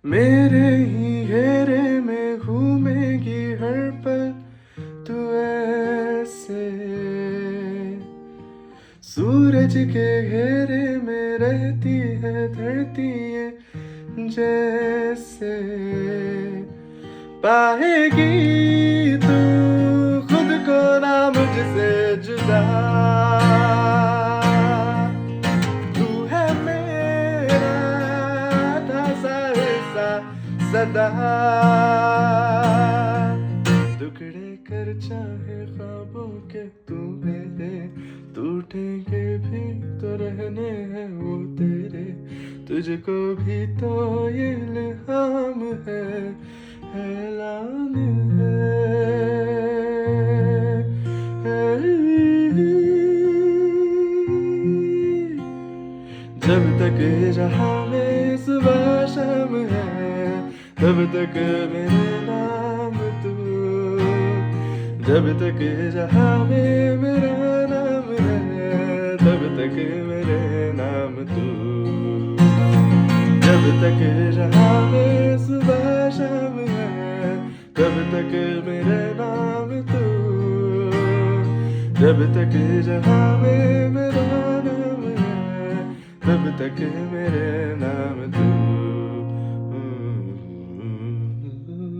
मेरे ही घेरे में घूमेगी हर पल तू ऐसे। सूरज के घेरे में रहती है धरती ये जैसे। पाएगी तू खुद को ना मुझसे जुदा। तू है मेरा था सा सदा। टुकड़े कर चाहे ख्वाबों के तू मेरे, टूटेंगे भी तो रहने हैं वो तेरे। तुझको भी तो ये इल्हाम है, ऐलान है। जब तक जहाँ में सुबह शाम है, तब तक मेरे नाम तू। जब तक जहाँ में मेरा नाम है, तब तक मेरे नाम तू। जब तक जहाँ में सुबह शाम है, तब तक मेरे नाम तू। जब तक जहाँ में मेरा नाम है, तब तक मेरे नाम तू।